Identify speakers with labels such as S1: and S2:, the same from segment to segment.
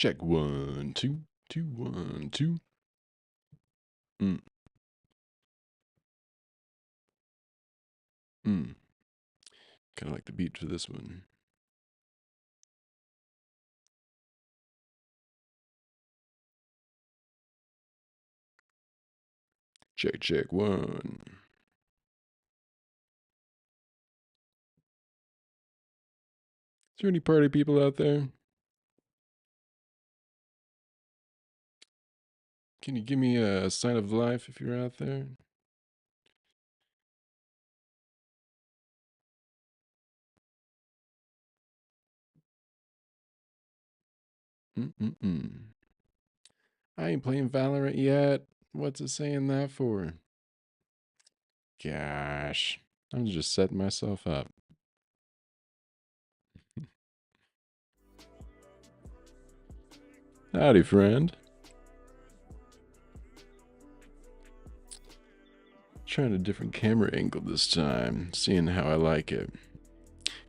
S1: Check 1, 2, 2, 1, 2. Mm. Mm. Kind of like the beat for this one. Check 1. Is there any party people out there? Can you give me a sign of life if you're out there? I ain't playing Valorant yet. What's it saying that for? Gosh, I'm just setting myself up. Howdy, friend. Trying a different camera angle this time, seeing how I like it.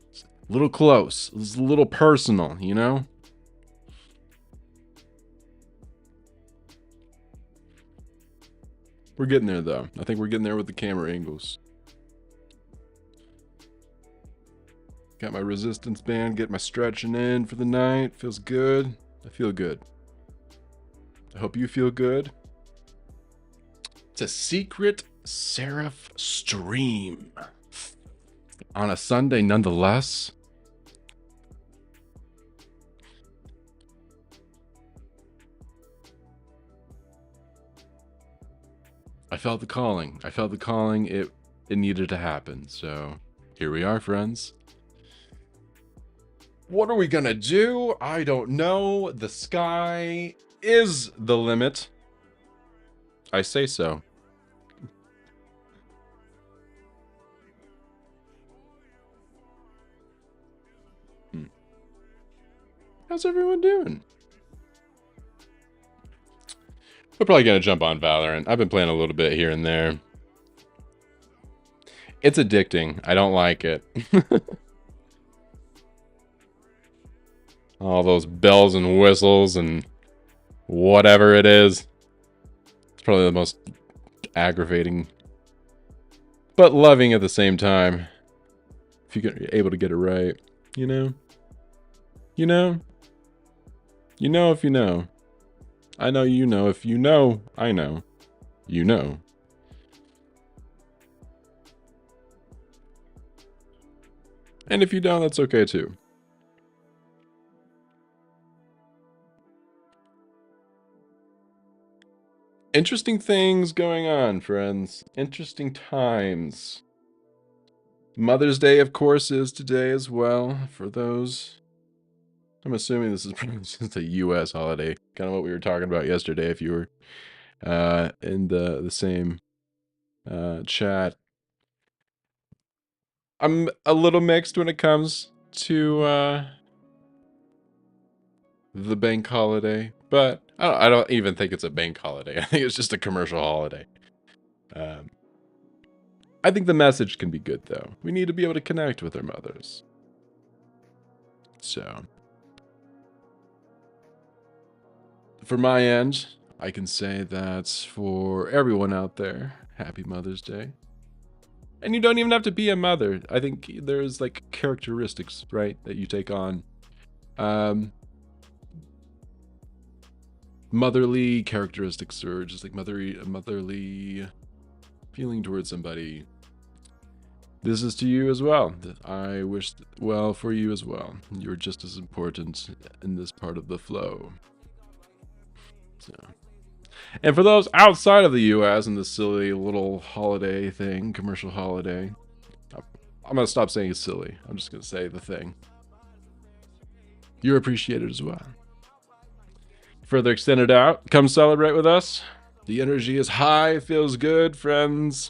S1: It's a little close. It's a little personal, you know? We're getting there, though. I think we're getting there with the camera angles. Got my resistance band, get my stretching in for the night. Feels good. I feel good. I hope you feel good. It's a secret Seraph stream. On a Sunday, nonetheless. I felt the calling. I felt the calling. It needed to happen. So here we are, friends. What are we gonna do? I don't know. The sky is the limit. I say so. How's everyone doing? We're probably gonna jump on Valorant. I've been playing a little bit here and there. It's addicting. I don't like it. All those bells and whistles and whatever it is. It's probably the most aggravating, but loving at the same time. If you're able to get it right, you know? You know? You know if you know. I know you know. If you know, I know. You know. And if you don't, that's okay too. Interesting things going on, friends. Interesting times. Mother's Day, of course, is today as well for those. I'm assuming this is just a U.S. holiday. Kind of what we were talking about yesterday if you were in the same chat. I'm a little mixed when it comes to the bank holiday, but I don't even think it's a bank holiday. I think it's just a commercial holiday. I think the message can be good, though. We need to be able to connect with our mothers. So, for my end, I can say that for everyone out there, happy Mother's Day. And you don't even have to be a mother. I think there's like characteristics, right, that you take on. Motherly characteristics, or just like motherly feeling towards somebody. This is to you as well. I wish well for you as well. You're just as important in this part of the flow. So, and for those outside of the U.S. and this silly little holiday thing, commercial holiday, I'm gonna stop saying it's silly. I'm just gonna say the thing. You're appreciated as well. Further extended out, come celebrate with us. The energy is high, feels good, friends.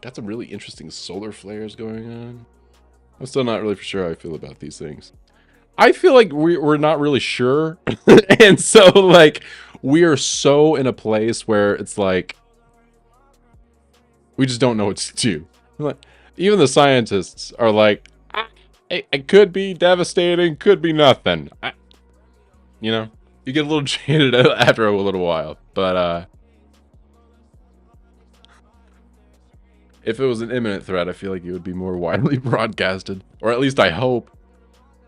S1: Got some really interesting solar flares going on. I'm still not really for sure how I feel about these things. I feel like we're not really sure. And so like we are so in a place where it's like we just don't know what to do. Like, even the scientists are like, it could be devastating, could be nothing. You know, you get a little jaded after a little while. But if it was an imminent threat, I feel like it would be more widely broadcasted, or at least I hope.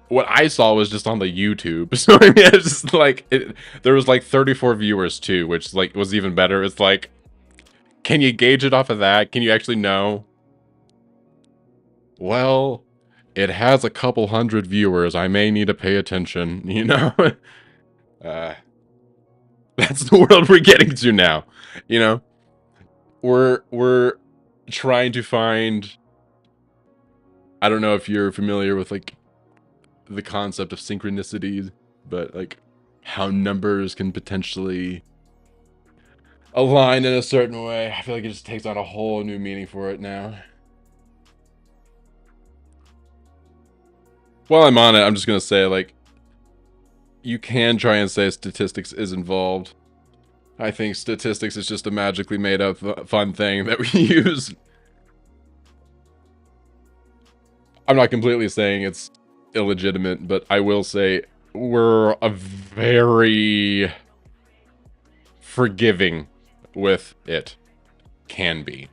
S1: What I saw was just on the YouTube, so I mean, it's just like there was like 34 viewers too, which like was even better. It's like, can you gauge it off of that? Can you actually know? Well, it has a couple hundred viewers. I may need to pay attention. You know, uh, that's the world we're getting to now. You know, we're trying to find. I don't know if you're familiar with like the concept of synchronicity, but like how numbers can potentially align in a certain way. I feel like it just takes on a whole new meaning for it now. While I'm on it, I'm just gonna say like you can try and say statistics is involved. I think statistics is just a magically made up fun thing that we use. I'm not completely saying it's illegitimate, but I will say we're a very forgiving with it. Can be.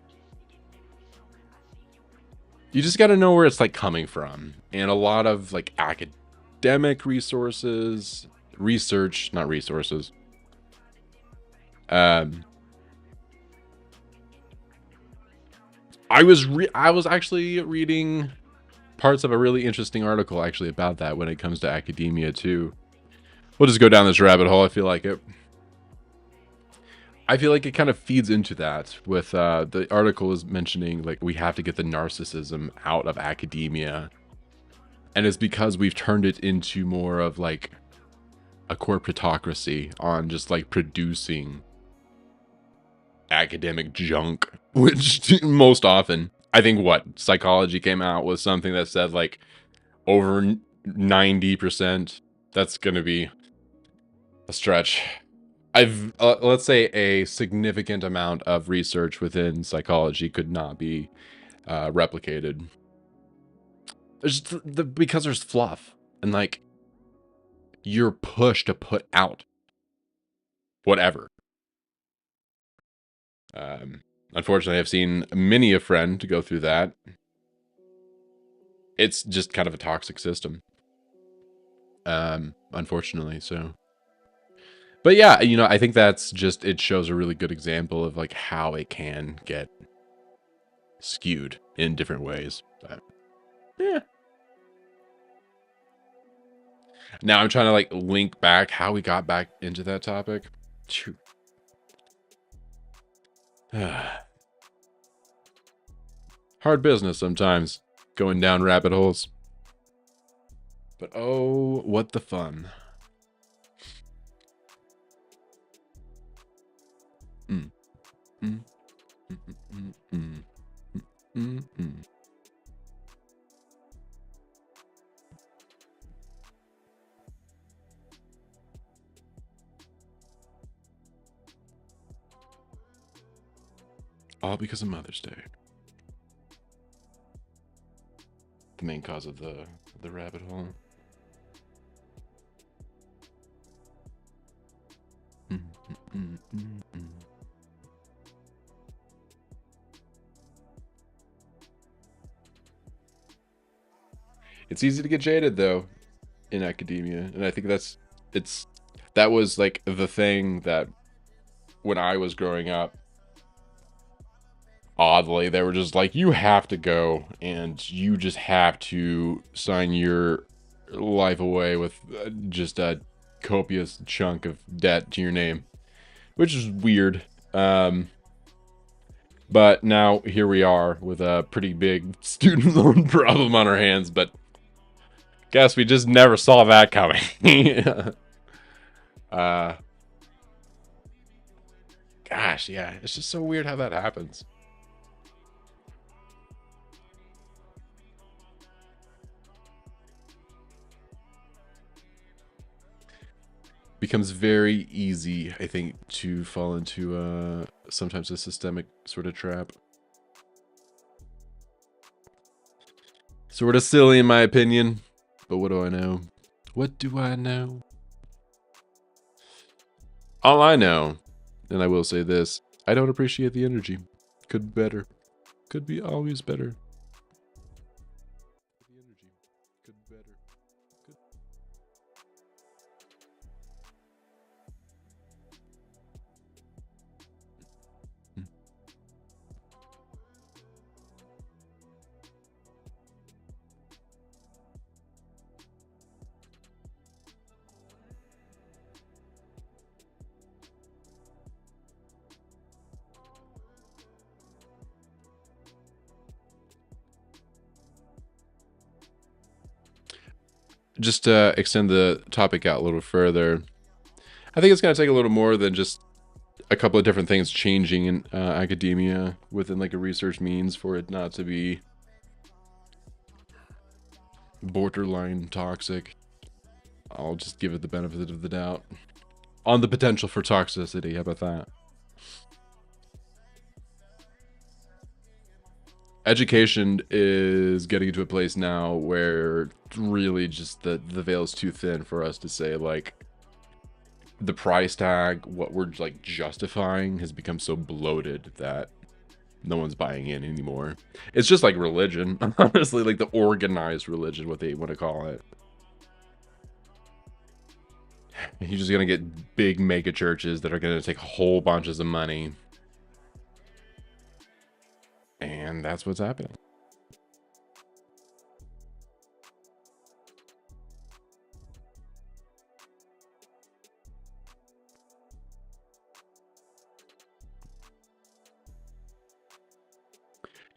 S1: You just got to know where it's like coming from. And a lot of like academic resources, research, not resources. I was actually reading parts of a really interesting article actually about that when it comes to academia too. We'll just go down this rabbit hole. I feel like it. I feel like it kind of feeds into that with the article is mentioning like we have to get the narcissism out of academia. And it's because we've turned it into more of like a corporatocracy on just like producing academic junk, which most often, I think what psychology came out was something that said like over 90%. That's going to be a stretch. Let's say a significant amount of research within psychology could not be replicated. There's because there's fluff and like you're pushed to put out whatever. Unfortunately, I've seen many a friend to go through that. It's just kind of a toxic system. Unfortunately, so. But yeah, you know, I think that's just, it shows a really good example of like how it can get skewed in different ways. But, yeah. Now I'm trying to like link back how we got back into that topic. Hard business sometimes, going down rabbit holes. But oh, what the fun. Mm. Mm. Mm. Mm. Mm. Mm. Mm. All because of Mother's Day. The main cause of the rabbit hole. Mm. Mm. Mm. Mm. It's easy to get jaded though in academia, and I think that was like the thing that when I was growing up, oddly, they were just like, you have to go and you just have to sign your life away with just a copious chunk of debt to your name, which is weird. But now here we are with a pretty big student loan problem on our hands, but guess we just never saw that coming. Gosh, yeah, it's just so weird how that happens. becomes very easy, I think, to fall into sometimes a systemic sort of trap. Sort of silly in my opinion, but what do I know? What do I know? All I know, and I will say this, I don't appreciate the energy. Could be better. Could be always better. The energy could be better. Could... Just to extend the topic out a little further, I think it's going to take a little more than just a couple of different things changing in academia within like a research means for it not to be borderline toxic. I'll just give it the benefit of the doubt on the potential for toxicity. How about that? Education is getting to a place now where really just the veil is too thin for us to say like the price tag, what we're like justifying, has become so bloated that no one's buying in anymore. It's just like religion, honestly, like the organized religion, what they want to call it. You're just gonna get big mega churches that are gonna take whole bunches of money, and that's what's happening.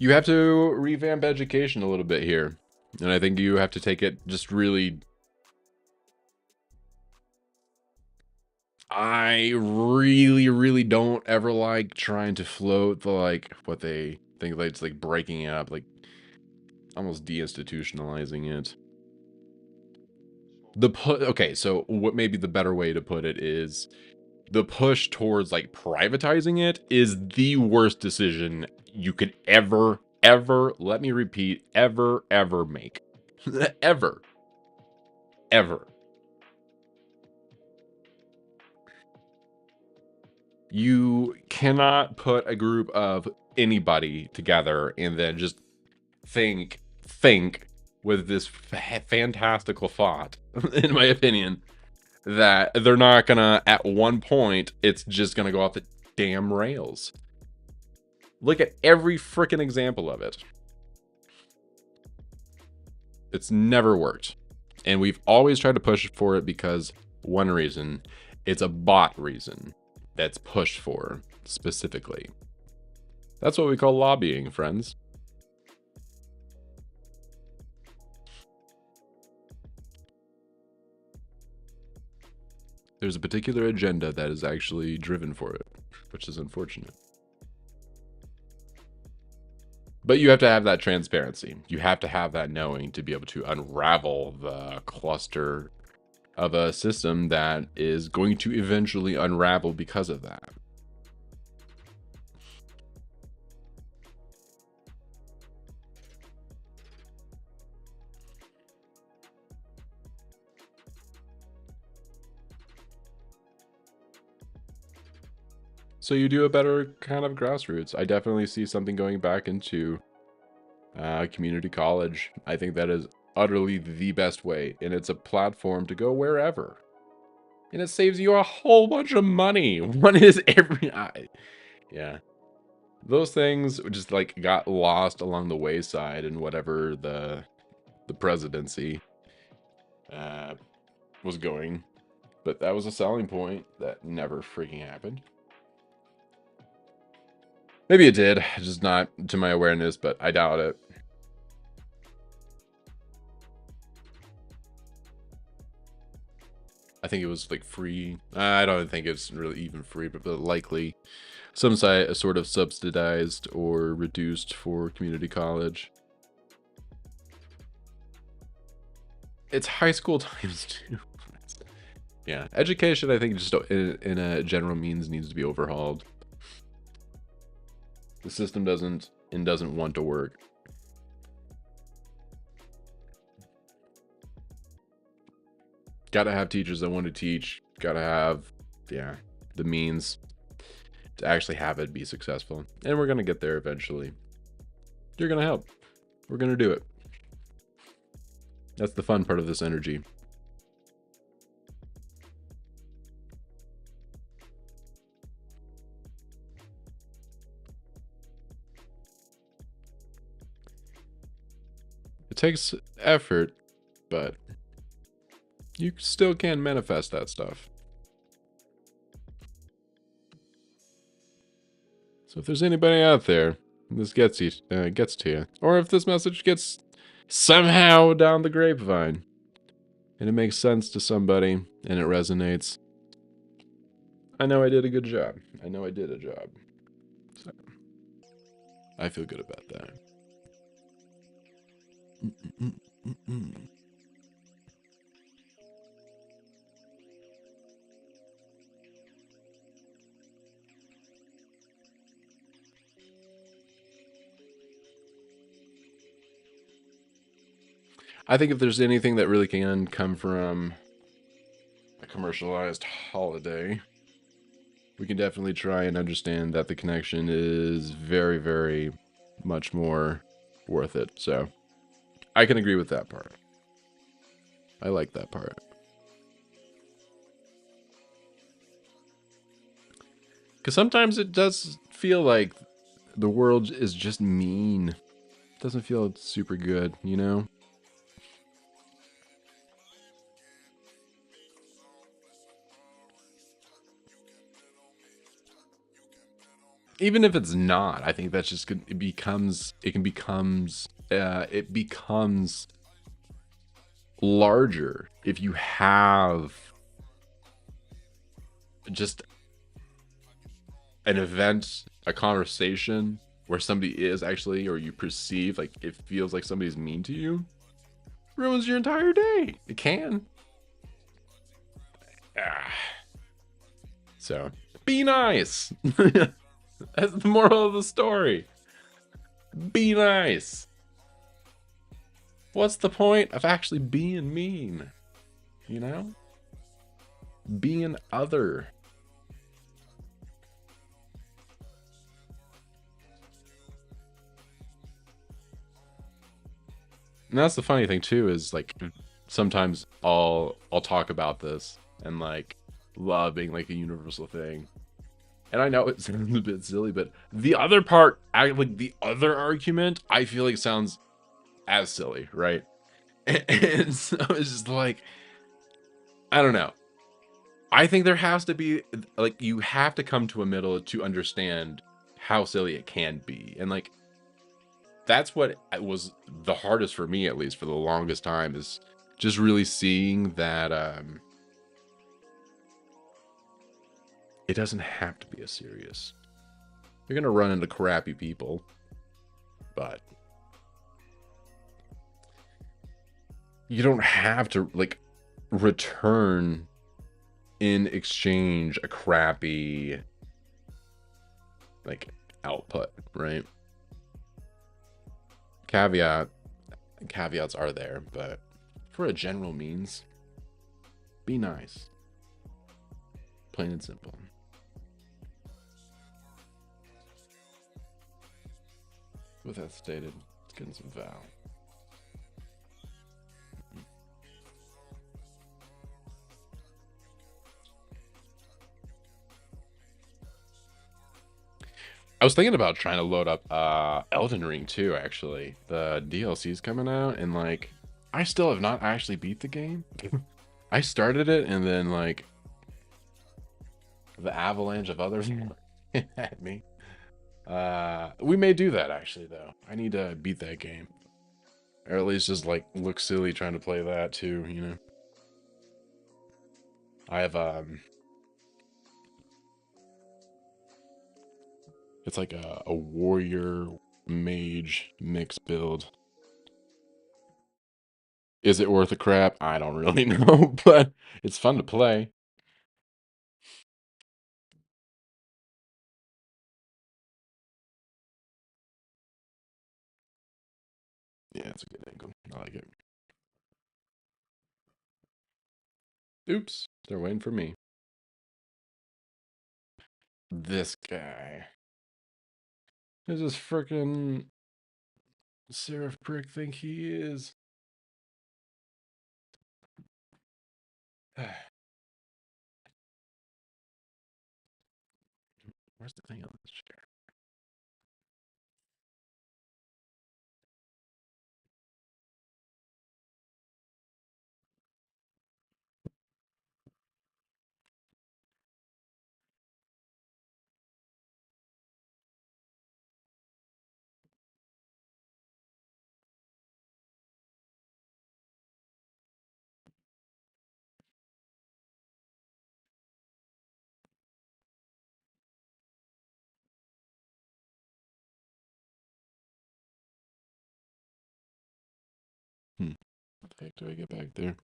S1: You have to revamp education a little bit here, and I think you have to take it just really... I really don't ever like trying to float the like what they think like it's like breaking it up, like almost deinstitutionalizing it. Okay, so what maybe the better way to put it is the push towards like privatizing it is the worst decision you could ever, let me repeat, ever make. ever. You cannot put a group of anybody together and then just think with this fantastical thought, in my opinion, that they're not gonna, at one point, it's just gonna go off the damn rails. Look at every freaking example of it. It's never worked. And we've always tried to push for it because one reason, it's a bot reason that's pushed for specifically. That's what we call lobbying, friends. There's a particular agenda that is actually driven for it, which is unfortunate. But you have to have that transparency. You have to have that knowing to be able to unravel the cluster of a system that is going to eventually unravel because of that. So you do a better kind of grassroots. I definitely see something going back into community college. I think that is utterly the best way, and it's a platform to go wherever, and it saves you a whole bunch of money. One is yeah, those things just like got lost along the wayside in whatever the presidency was going, but that was a selling point that never freaking happened. Maybe it did, just not to my awareness, but I doubt it. I think it was like free. I don't think it's really even free, but likely some sort of subsidized or reduced for community college. It's high school times too. Yeah, education, I think, just in a general means needs to be overhauled. The system doesn't want to work. Gotta have teachers that want to teach. Gotta have, yeah, the means to actually have it be successful. And we're gonna get there eventually. You're gonna help. We're gonna do it. That's the fun part of this energy. It takes effort, but you still can manifest that stuff. So if there's anybody out there, this gets to you, or if this message gets somehow down the grapevine, and it makes sense to somebody, and it resonates, I know I did a good job. I know I did a job. So I feel good about that. I think if there's anything that really can come from a commercialized holiday, we can definitely try and understand that the connection is very, very much more worth it. So I can agree with that part. I like that part. Because sometimes it does feel like the world is just mean. It doesn't feel super good, you know? Even if it's not, I think that's just it becomes larger if you have just an event, a conversation where somebody is actually, or you perceive like it feels like somebody's mean to you, ruins your entire day. It can. So be nice. That's the moral of the story. Be nice. What's the point of actually being mean? You know? Being other. And that's the funny thing too, is like sometimes I'll talk about this and like love being like a universal thing. And I know it sounds a bit silly, but the other part, like the other argument, I feel like sounds as silly, right? And so it's just like, I don't know. I think there has to be, like, you have to come to a middle to understand how silly it can be. And like, that's what was the hardest for me, at least for the longest time, is just really seeing that it doesn't have to be as serious. You're gonna run into crappy people, but you don't have to like return in exchange a crappy like output, right? Caveats are there, but for a general means, be nice. Plain and simple. With that stated, let's get in some vow. I was thinking about trying to load up Elden Ring too, actually. The DLC's coming out, and like, I still have not actually beat the game. I started it, and then like, the avalanche of others at me. We may do that actually, though. I need to beat that game. Or at least just like look silly trying to play that too, you know? I have it's like a warrior mage mix build. Is it worth a crap? I don't really know, but it's fun to play. That's a good angle. I like it. Oops. They're waiting for me. This guy. Who's this frickin' Seraph prick think he is? Where's the thing on this chair? What the heck do I get back there?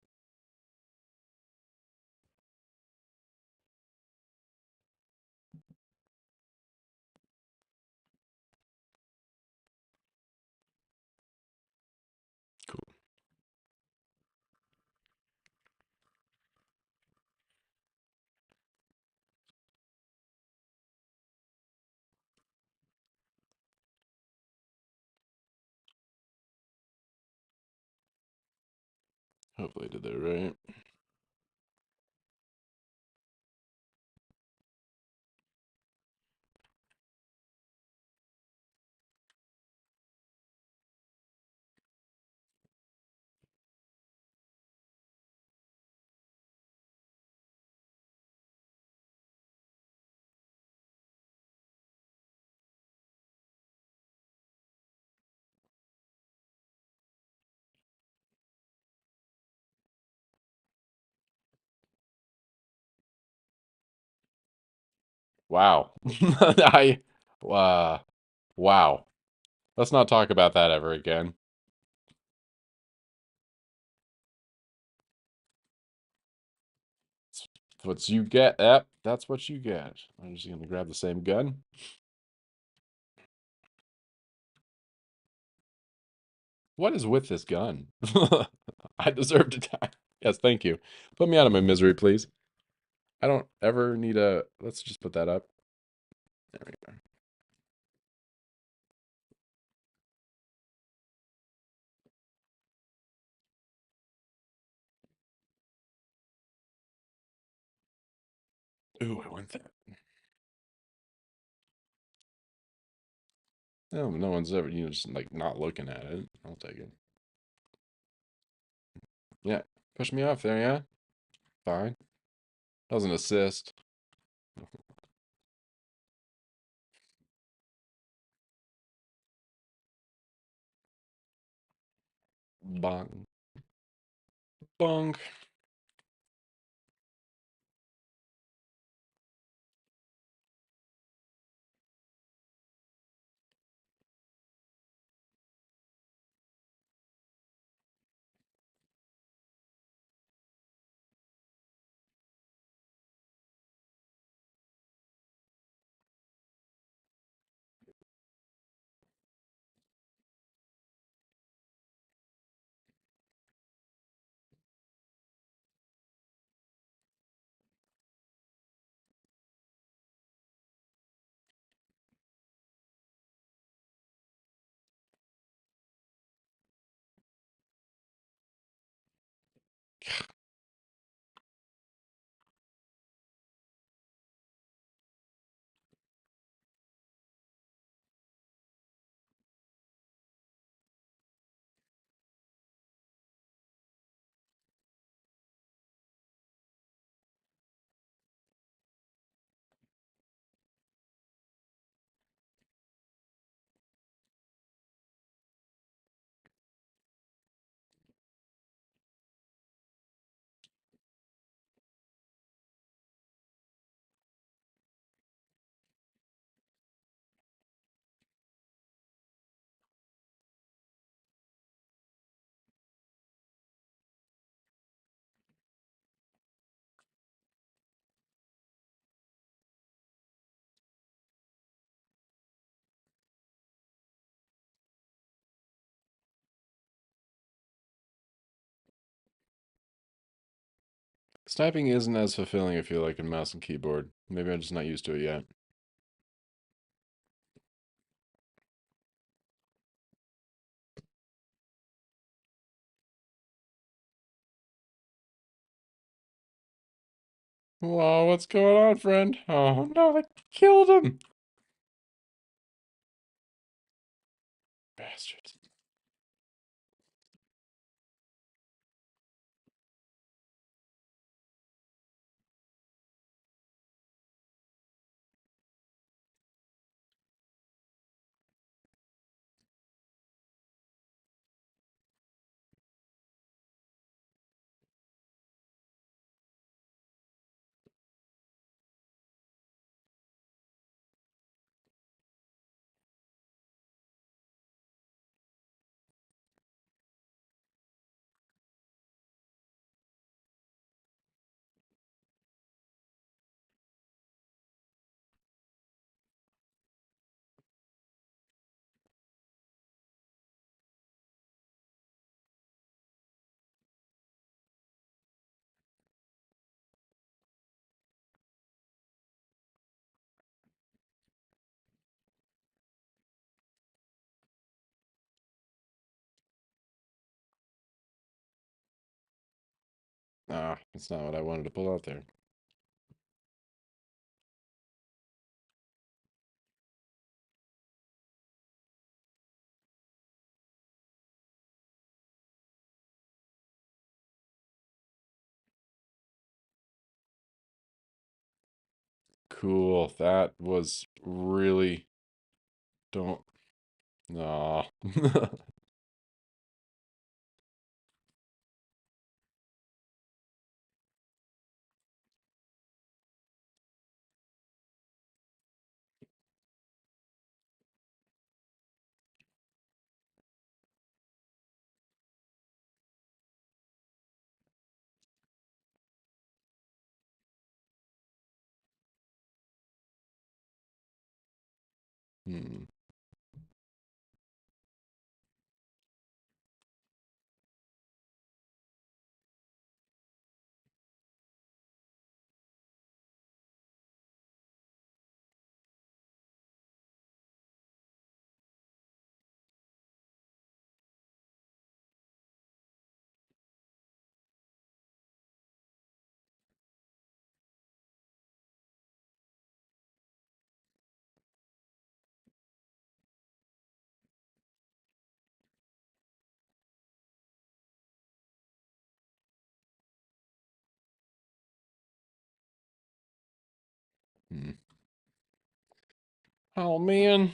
S1: Cool. Hopefully I did that right. Wow. Wow. Let's not talk about that ever again. What you get. Yep, that's what you get. I'm just gonna grab the same gun. What is with this gun? I deserve to die. Yes, thank you. Put me out of my misery, please. I don't ever need a... Let's just put that up. There we go. Ooh, I want that. No, no one's ever, just like not looking at it. I'll take it. Yeah, push me off there, yeah? Fine. That was an assist. Bonk. Bonk. Sniping isn't as fulfilling, I feel like, in mouse and keyboard. Maybe I'm just not used to it yet. Whoa, what's going on, friend? Oh no, they killed him! Bastards. Ah, that's not what I wanted to pull out there. Cool. That was really... Don't... Nah. Hmm. Hmm. Oh, man.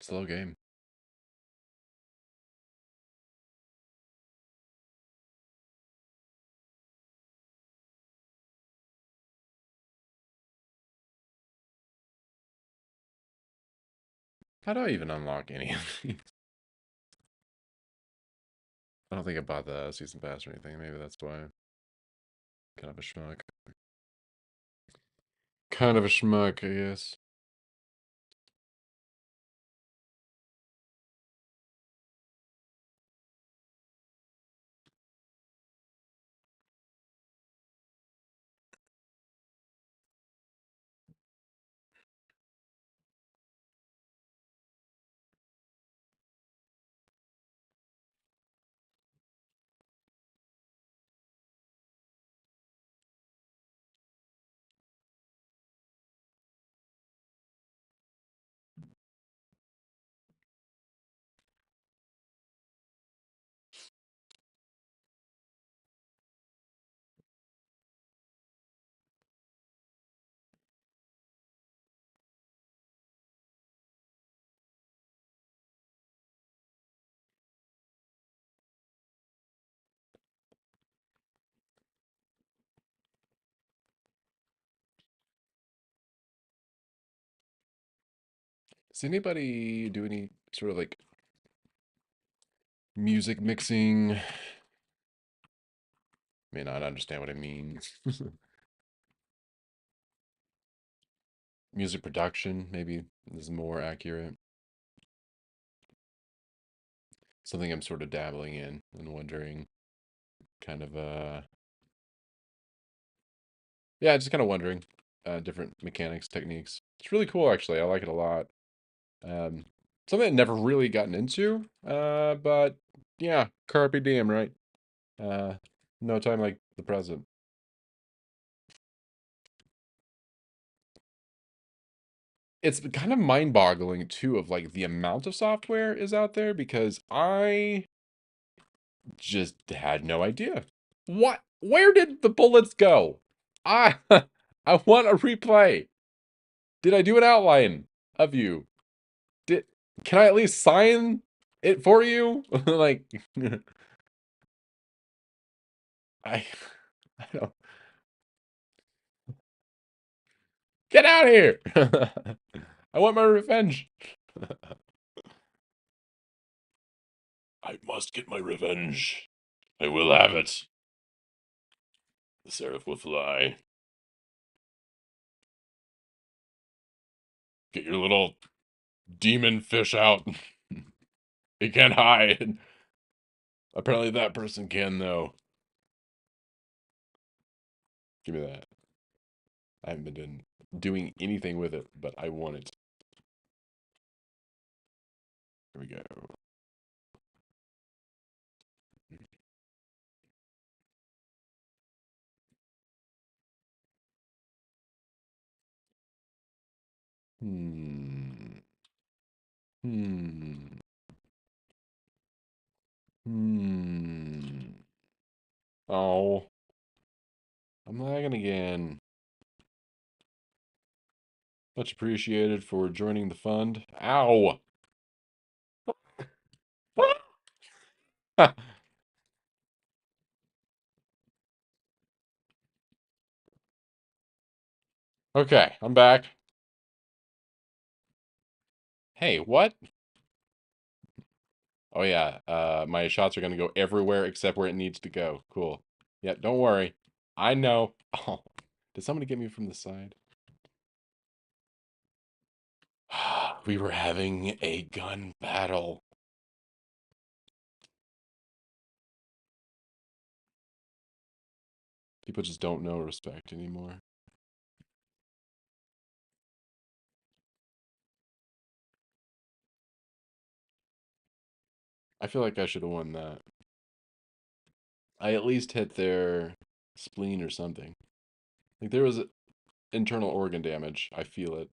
S1: Slow game. How do I even unlock any of these? I don't think I bought the season pass or anything. Maybe that's why. Kind of a schmuck. Kind of a schmuck, I guess. Does anybody do any sort of like music mixing may not understand what I mean. Music production, maybe, is more accurate. Something I'm sort of dabbling in and wondering, kind of, yeah, just kind of wondering, different mechanics, techniques. It's really cool, actually. I like it a lot. Um, Something I've never really gotten into, but yeah, carpe diem, right? Uh, no time like the present. It's kind of mind-boggling too of like the amount of software is out there because I just had no idea. What? Where did the bullets go? I I want a replay. Did I do an outline of you? Did Can I at least sign it for you? Like I I don't get out of here. I want my revenge. I must get my revenge. I will have it. The Seraph will fly. Get your little demon fish out. It can't hide. Apparently that person can, though. Give me that. I haven't been doing anything with it, but I want it. Here we go. Hmm. Hmm. Hmm. Oh, I'm lagging again. Much appreciated for joining the fund. Ow! Okay, I'm back. Hey, what? Oh yeah, my shots are gonna go everywhere except where it needs to go. Cool. Yeah, don't worry. I know. Oh, did somebody get me from the side? We were having a gun battle. People just don't know respect anymore. I feel like I should have won that. I at least hit their spleen or something. Like there was internal organ damage. I feel it.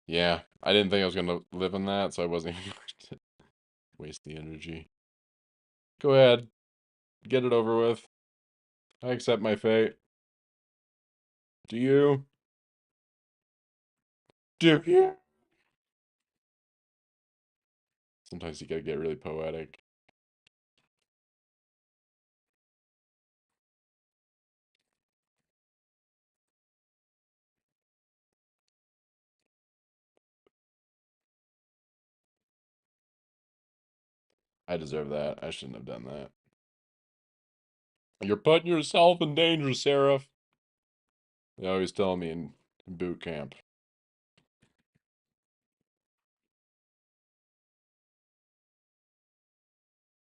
S1: Yeah, I didn't think I was gonna live on that, so I wasn't even going to waste the energy. Go ahead, get it over with. I accept my fate. Do you? Do you? Sometimes you gotta get really poetic. I deserve that. I shouldn't have done that. You're putting yourself in danger, Seraph. They always tell me in boot camp.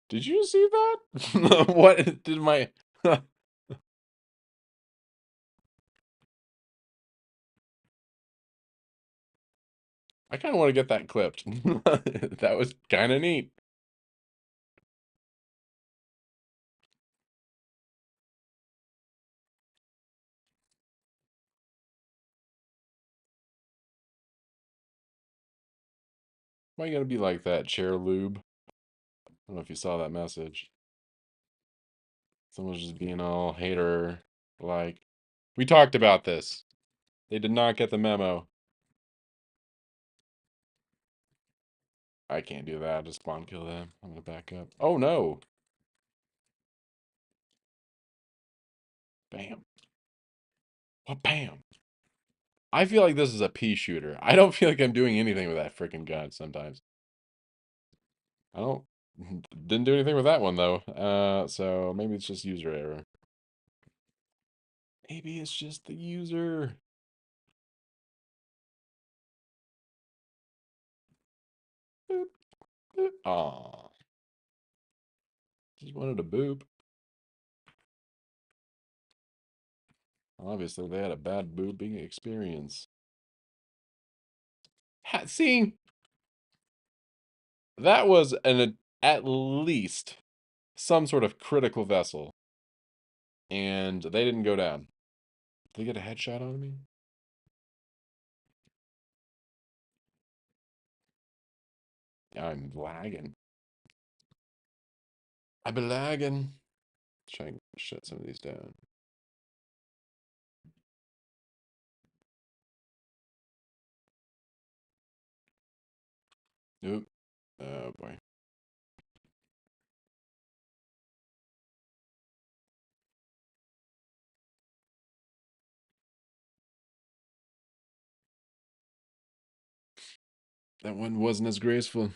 S1: Did you see that? What did my... I kind of want to get that clipped. That was kind of neat. Why you gotta be like that, chair lube? I don't know if you saw that message. Someone's just being all hater like. We talked about this. They did not get the memo. I can't do that. Just spawn kill them. I'm gonna back up. Oh no! Bam. What bam? I feel like this is a pea shooter. I don't feel like I'm doing anything with that freaking gun sometimes. I don't. Didn't do anything with that one though. So maybe it's just user error. Maybe it's just the user. Boop, boop. Aw. Just wanted a boop. Obviously, they had a bad booping experience. See, that was at least some sort of critical vessel, and they didn't go down. Did they get a headshot on me? I'm lagging. I've been lagging. Try and shut some of these down. Oop. Oh boy. That one wasn't as graceful.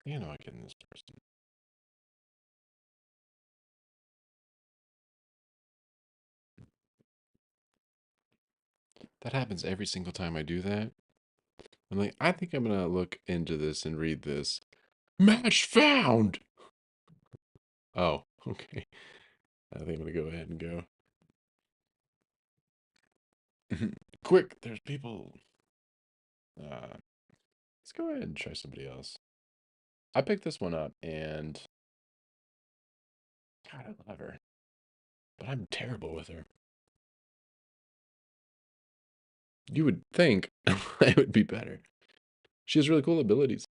S1: You know, I get this person. That happens every single time I do that. I'm like, I think I'm gonna look into this and read this. Match found! Oh, okay. I think I'm gonna go ahead and go. Quick, there's people. Let's go ahead and try somebody else. I picked this one up and God, I love her. But I'm terrible with her. You would think I would be better. She has really cool abilities.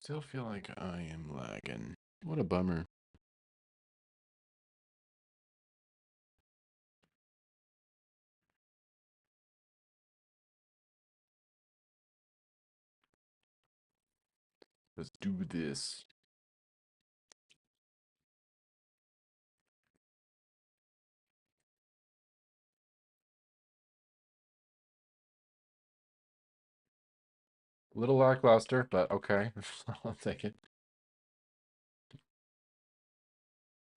S1: still feel like I am lagging. What a bummer. Let's do this. A little lackluster, but okay. I'll take it.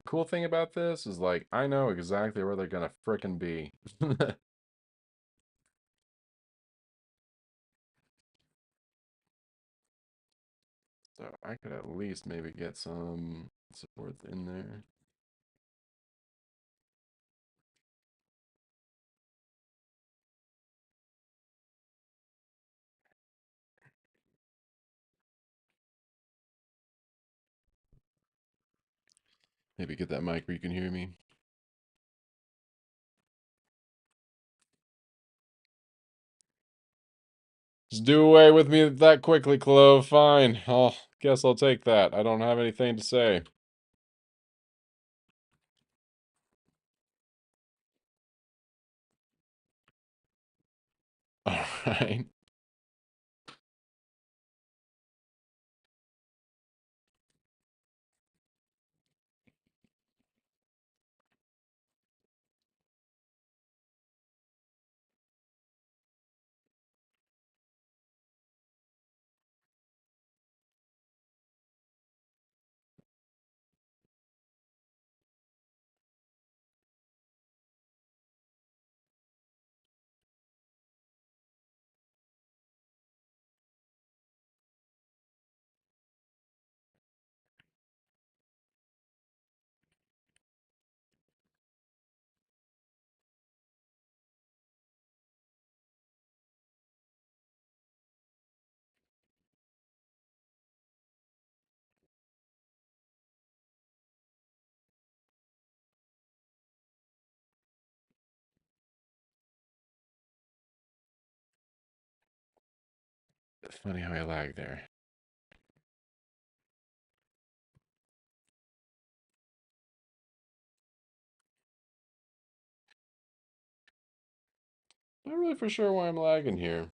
S1: Cool thing about this is like I know exactly where they're gonna frickin' be. So I could at least maybe get some support in there. Maybe get that mic where you can hear me. Just do away with me that quickly, Clove. Fine. Guess I'll take that. I don't have anything to say. All right. Funny how I lag there. Not really for sure why I'm lagging here.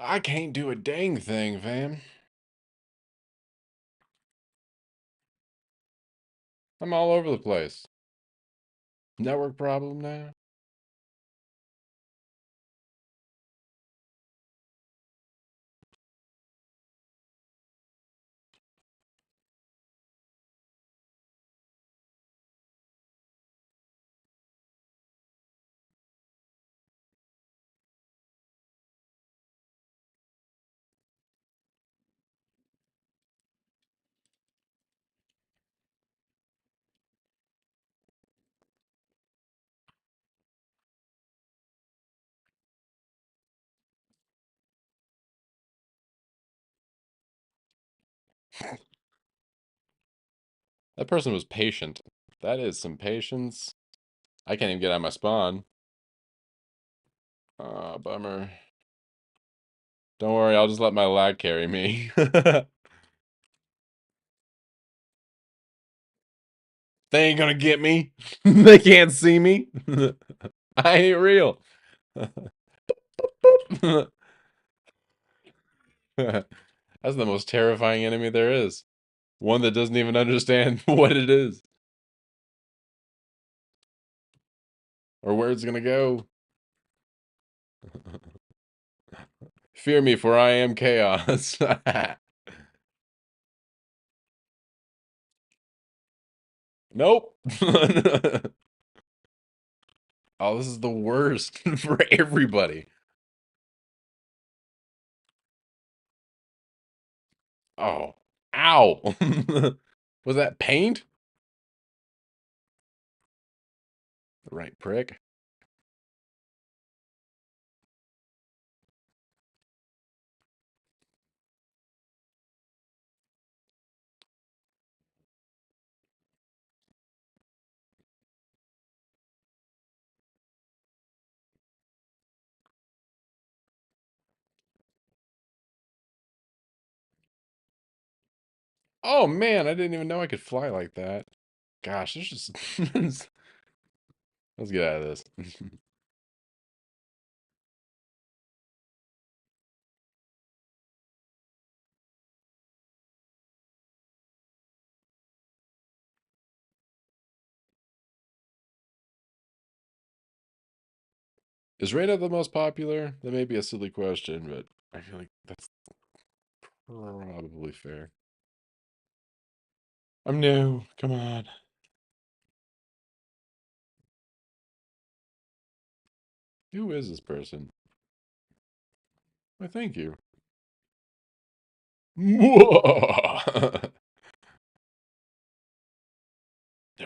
S1: I can't do a dang thing, fam. I'm all over the place. Network problem now? That person was patient. That is some patience. I can't even get out of my spawn. Ah, bummer. Don't worry, I'll just let my lag carry me. They ain't gonna get me. They can't see me. I ain't real. That's the most terrifying enemy there is. One that doesn't even understand what it is or where it's gonna go. Fear me, for I am chaos. Nope. Oh, this is the worst for everybody. Oh, ow. Was that paint? The right prick. Oh man, I didn't even know I could fly like that. Gosh, there's just let's get out of this. Is Reyna the most popular? That may be a silly question, but I feel like that's probably fair. I'm new. Come on. Who is this person? Why, thank you. Never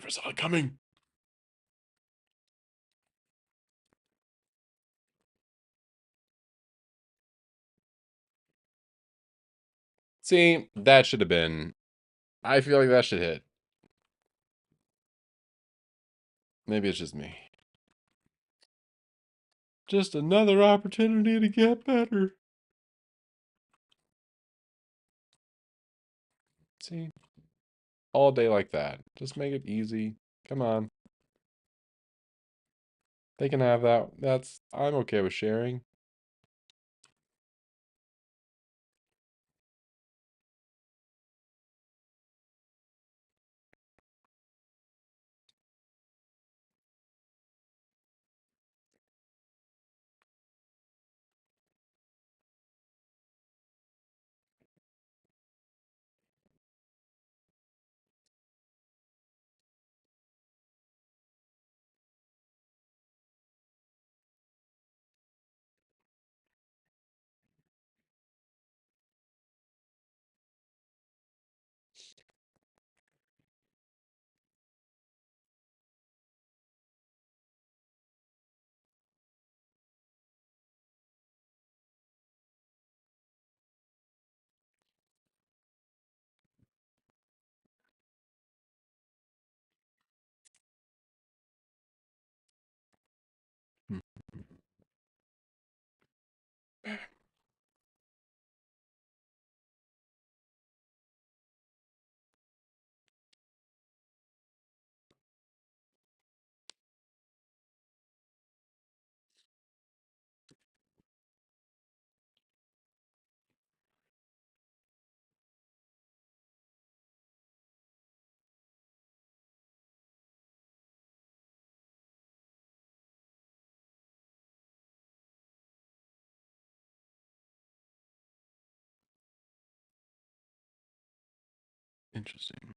S1: saw it coming. See, that should have been. I feel like that should hit. Maybe it's just me. Just another opportunity to get better. See, all day like that. Just make it easy. Come on. They can have that. I'm okay with sharing. Hmm. Interesting.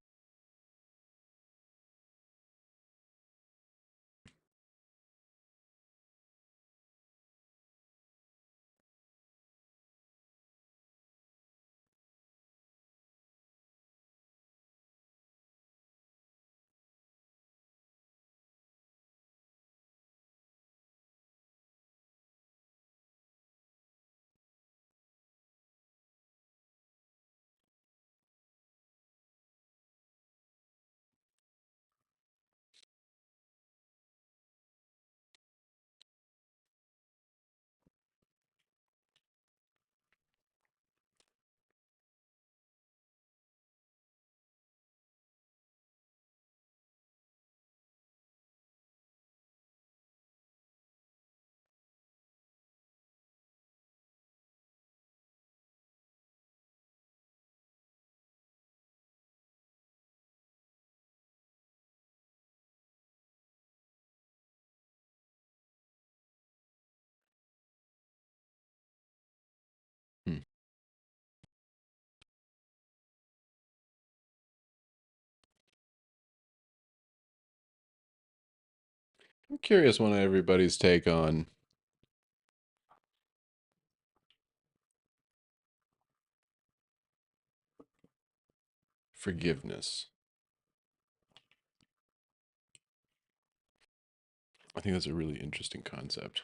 S1: Hmm. I'm curious on everybody's take on. Forgiveness. I think that's a really interesting concept.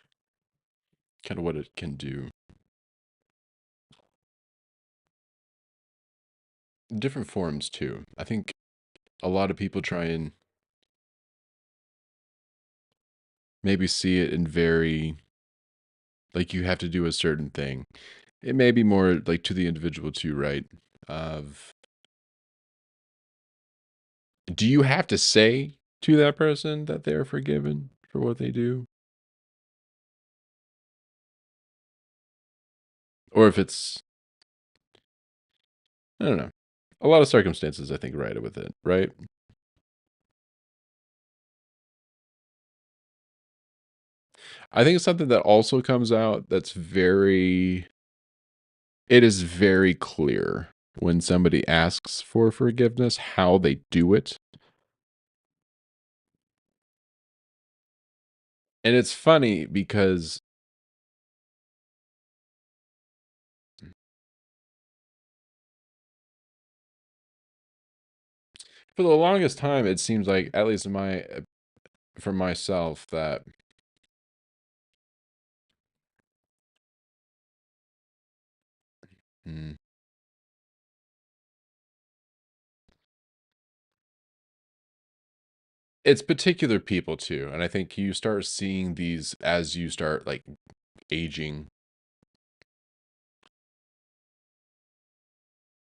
S1: Kind of what it can do. Different forms too. I think a lot of people try and maybe see it in very, like, you have to do a certain thing. It may be more like to the individual too, right? Of, do you have to say to that person that they're forgiven for what they do? Or if it's, I don't know. A lot of circumstances, I think, right with it, right? I think it's something that also comes out that's very, it is very clear when somebody asks for forgiveness how they do it. And it's funny because for the longest time, it seems like, at least in my, for myself, that mm, it's particular people too. And I think you start seeing these as you start like aging.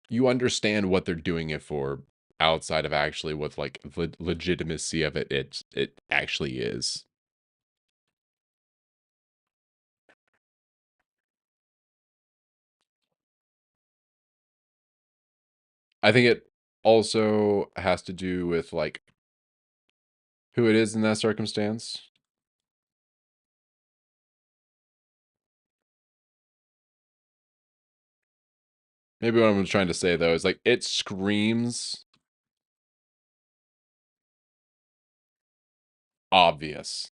S1: You understand what they're doing it for outside of actually what like legitimacy of it actually is. I think it also has to do with like who it is in that circumstance. Maybe what I'm trying to say though is like it screams obvious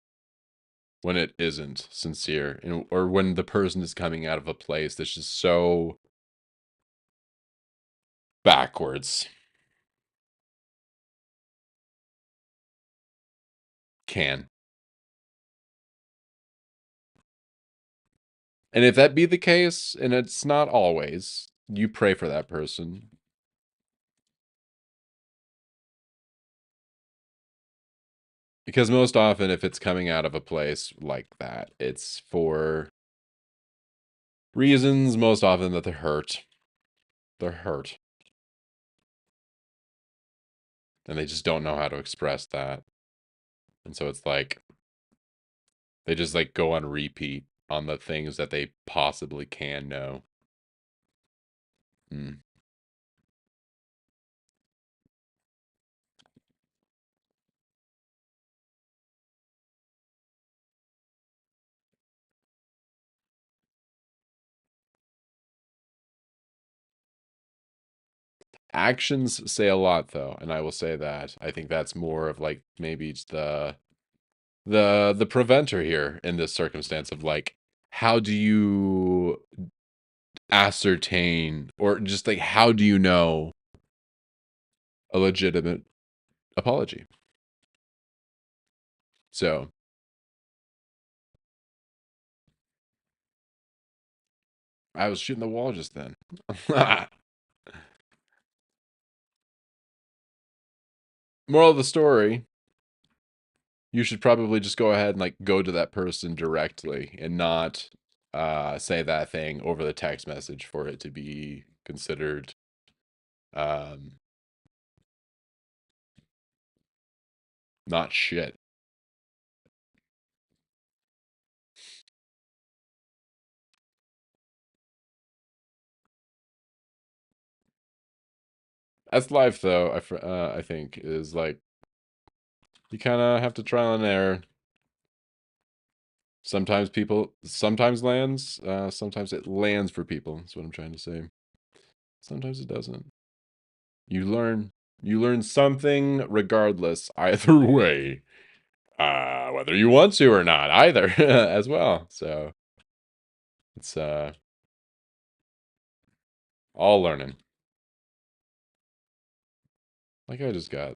S1: when it isn't sincere, or when the person is coming out of a place that's just so backwards. Can. And if that be the case, and it's not always, you pray for that person. Because most often, if it's coming out of a place like that, it's for reasons most often that they're hurt. They're hurt. And they just don't know how to express that. And so it's like, they just like go on repeat on the things that they possibly can know. Mm. Actions say a lot though, and I will say that. I think that's more of like maybe it's the preventer here in this circumstance of like, how do you ascertain, or just like how do you know a legitimate apology? So I was shooting the wall just then. Moral of the story, you should probably just go ahead and like go to that person directly and not say that thing over the text message for it to be considered um not shit. That's life though. I think is like you kind of have to trial and error. Sometimes lands, sometimes it lands for people. That's what I'm trying to say. Sometimes it doesn't. You learn, you learn something regardless, either way. Whether you want to or not, either as well. So it's all learning. Like I just got.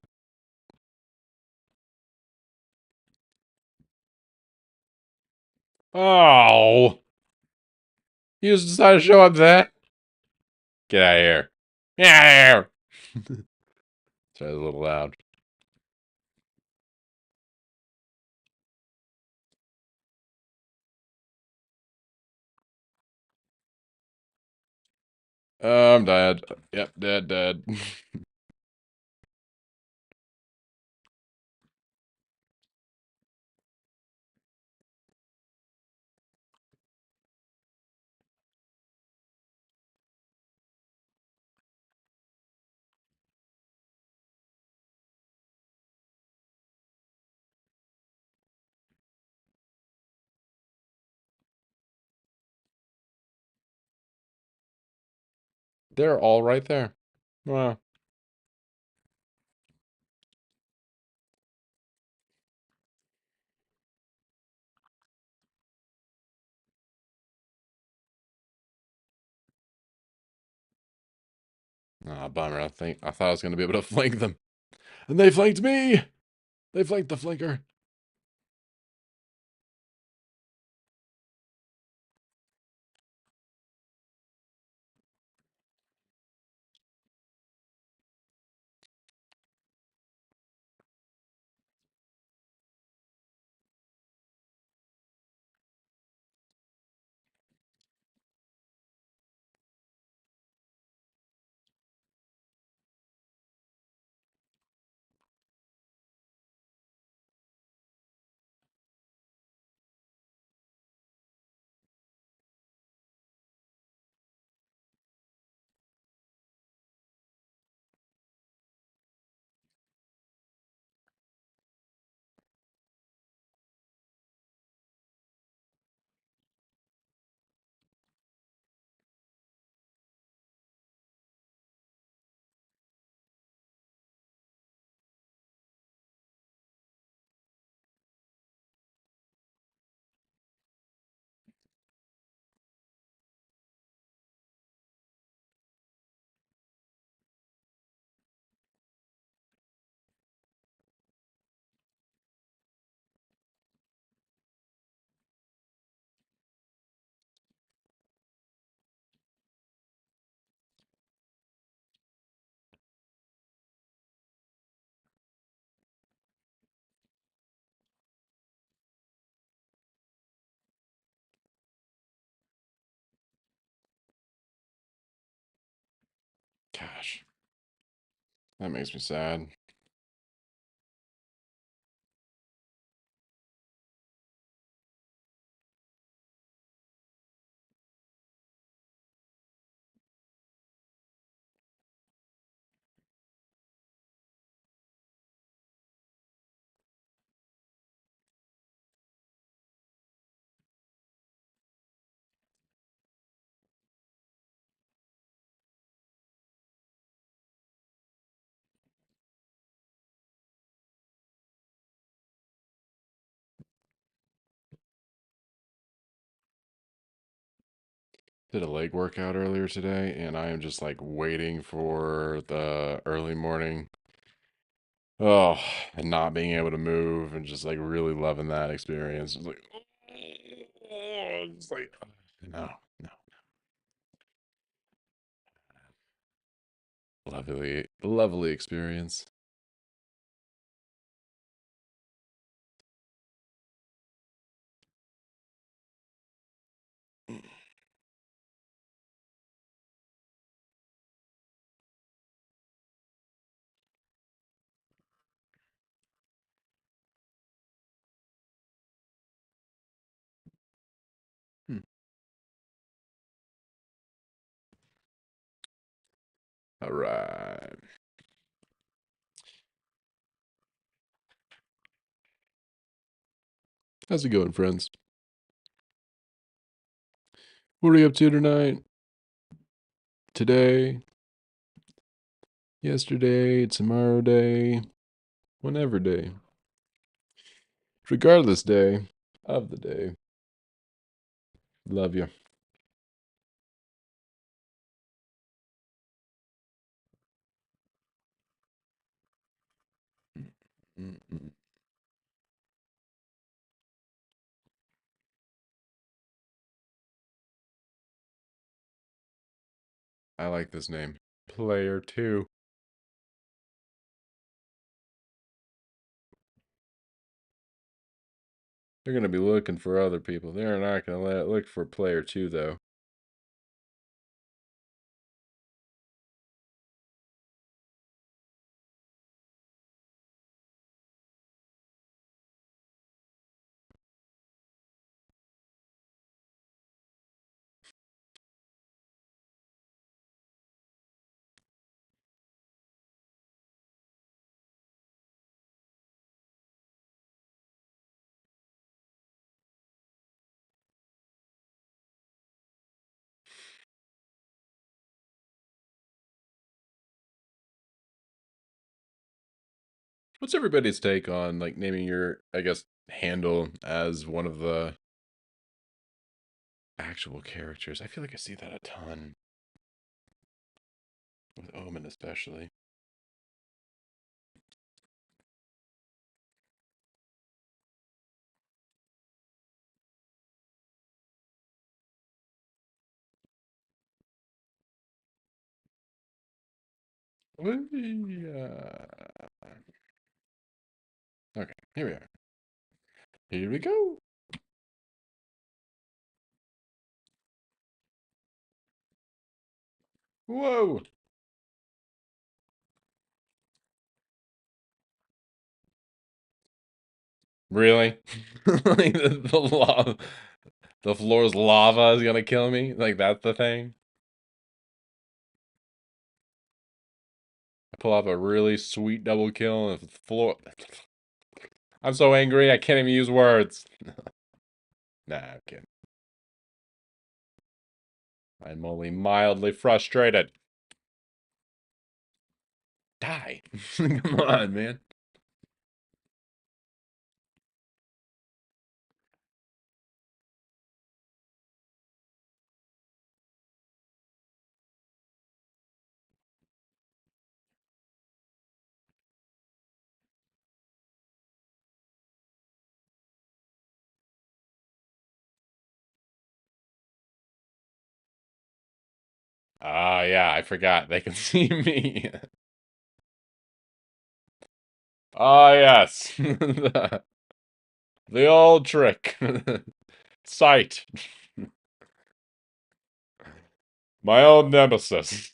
S1: Oh! You just decided to show up there? Get out of here. Get out of here! Sorry, a little loud. I'm dead. Yep, dead. They're all right there. Wow. Ah, bummer. I thought I was gonna be able to flank them. And they flanked me! They flanked the flanker. Gosh. That makes me sad. Did a leg workout earlier today, and I am just like waiting for the early morning. Oh, and not being able to move and just like really loving that experience. It's like, it's like, no. Lovely experience. Hmm. All right. How's it going, friends? What are you up to tonight? Today? Yesterday? Tomorrow day? Whenever day? Regardless day of the day. Love you. Mm-mm. I like this name. Player 2. They're going to be looking for other people. They're not going to look for player 2, though. What's everybody's take on, like, naming your, I guess, handle as one of the actual characters? I feel like I see that a ton. With Omen, especially. Okay, here we are. Here we go. Whoa. Really? Like the floor's lava is gonna kill me? Like, that's the thing? I pull off a really sweet double kill and the floor. I'm so angry I can't even use words. Nah, I'm kidding. I'm only mildly frustrated. Die. Come on, man. Ah, yeah, I forgot. They can see me. Ah, yes. The old trick. Sight. My old nemesis.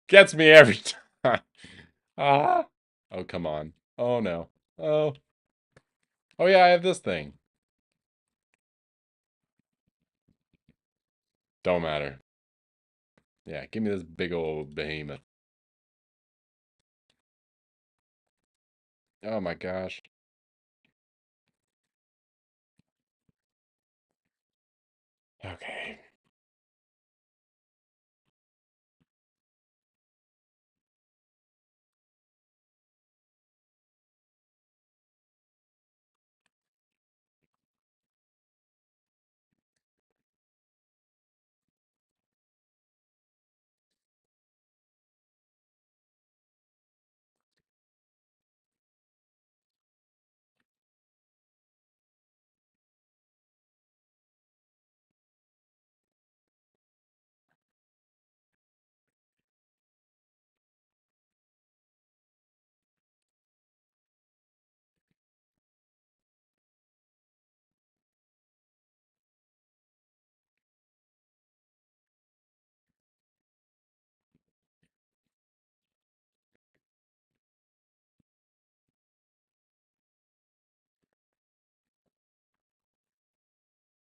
S1: Gets me every time. Ah. Oh, come on. Oh, no. Oh. Oh, yeah, I have this thing. Don't matter. Yeah, give me this big old behemoth. Oh, my gosh. Okay.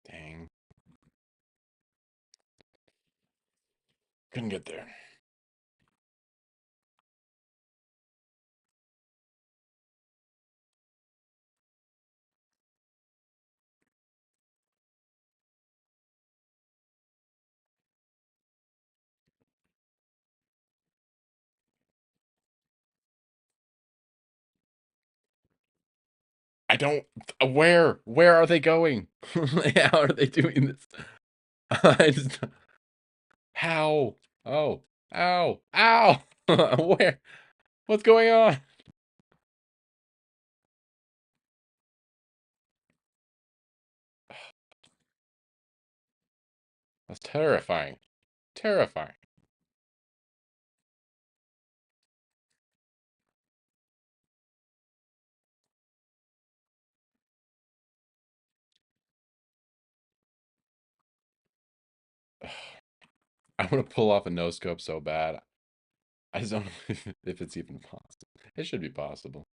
S1: Dang. Couldn't get there. I don't. Where? Where are they going? How are they doing this? I just, how? Oh. Ow! Ow! Where? What's going on? That's terrifying. Terrifying. I want to pull off a no scope so bad. I just don't know if it's even possible. It should be possible.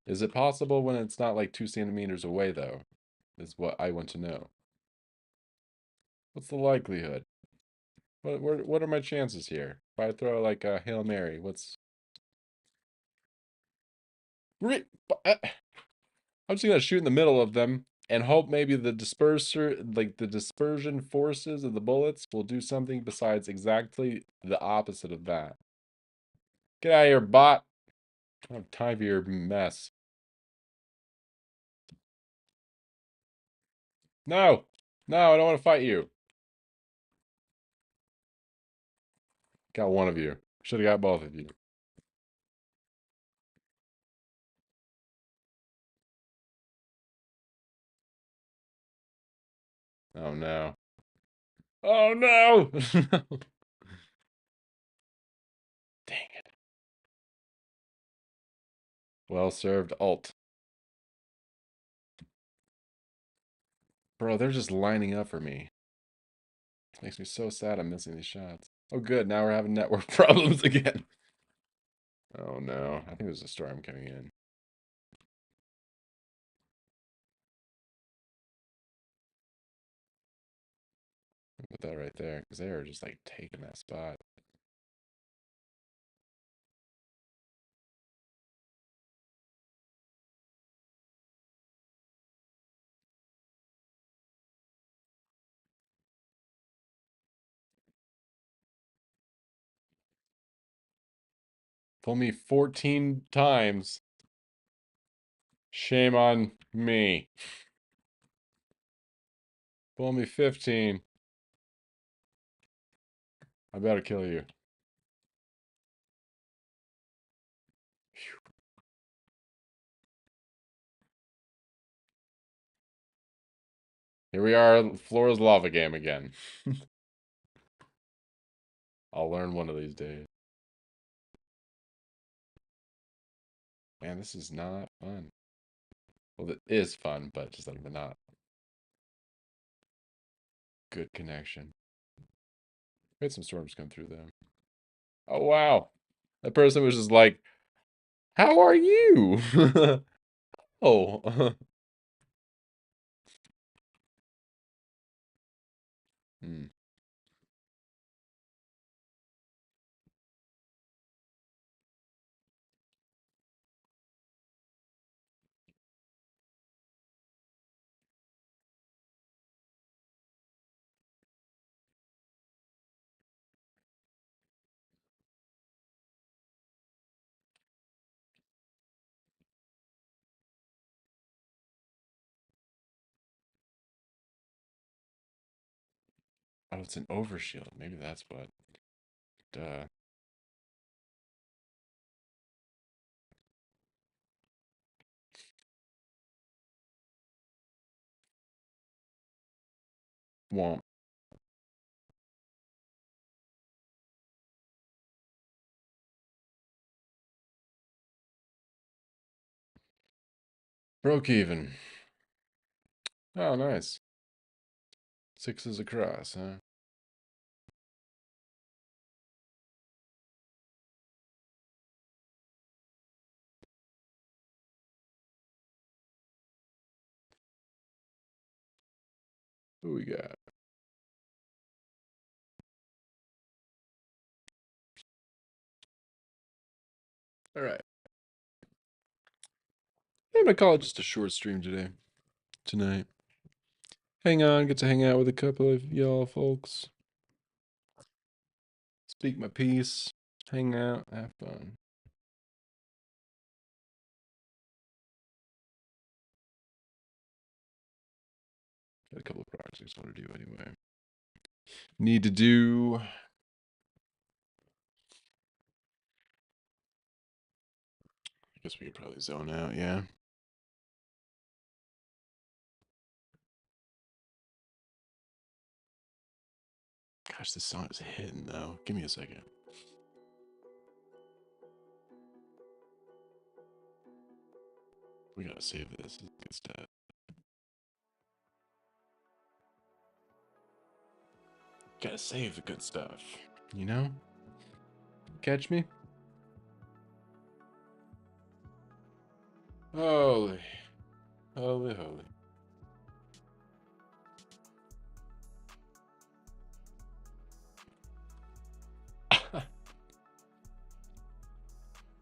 S1: Is it possible when it's not like 2 centimeters away, though? Is what I want to know. What's the likelihood? What are my chances here? If I throw like a Hail Mary, what's... I'm just gonna shoot in the middle of them and hope maybe the the dispersion forces of the bullets will do something besides exactly the opposite of that. Get out of here, bot. I don't have time for your mess. No! No, I don't want to fight you. Got one of you. Should have got both of you. Oh no. Oh no! Dang it. Well served, alt. Bro, they're just lining up for me. It makes me so sad I'm missing these shots. Oh good, now we're having network problems again. Oh no, I think there's a storm coming in. Put that right there, because they are just like taking that spot. Pull me 14 times. Shame on me. Pull me 15. I better kill you. Here we are, Flora's lava game again. I'll learn one of these days. Man, this is not fun. Well, it is fun, but just like not good connection. We had some storms come through though. Oh wow. That person was just like, how are you? Oh. Hmm. Oh, it's an overshield. Maybe that's what. Duh. Womp. Broke even. Oh, nice. Sixes across, huh? Who we got? All right. I'm gonna call it just a short stream today. Tonight. Hang on, get to hang out with a couple of y'all folks. Speak my piece. Hang out, have fun. Got a couple of projects I want to do anyway. Need to do guess we could probably zone out, yeah. Gosh, this song is hitting, though. Give me a second. We gotta save this. This is good stuff. Gotta save the good stuff. You know? Catch me? Holy. Holy, holy.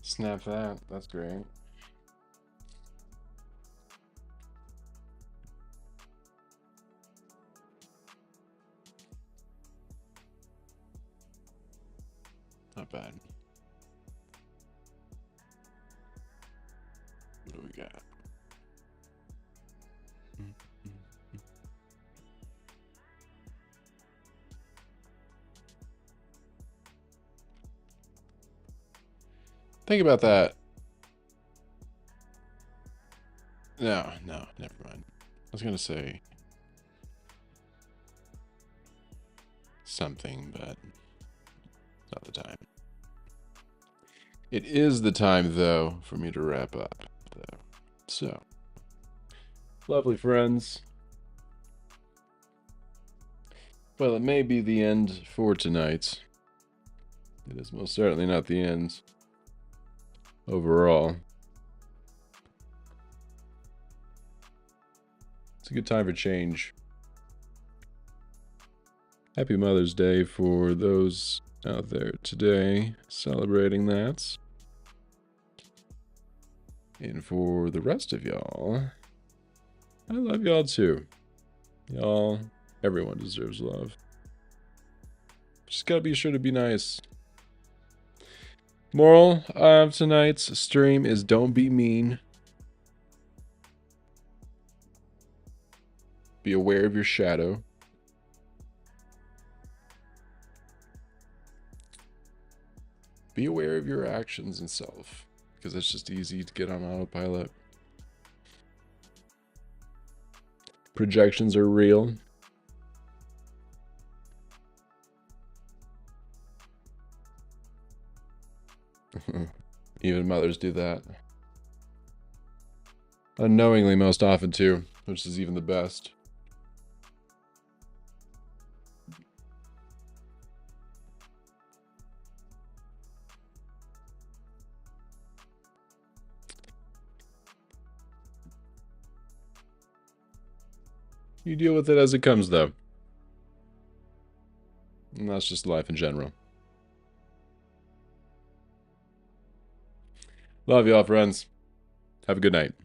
S1: Snap that. That's great. Not bad. What do we got? Think about that. No, never mind. I was gonna say something, but not the time. It is the time, though, for me to wrap up, though. So, lovely friends. Well, it may be the end for tonight. It is most certainly not the end overall. It's a good time for change. Happy Mother's Day for those out there today celebrating that. And for the rest of y'all, I love y'all too. Y'all, everyone deserves love. Just gotta be sure to be nice. Moral of tonight's stream is don't be mean. Be aware of your shadow. Be aware of your actions and self, because it's just easy to get on autopilot. Projections are real. Even mothers do that. Unknowingly, most often too, which is even the best. You deal with it as it comes, though. And that's just life in general. Love y'all, friends. Have a good night.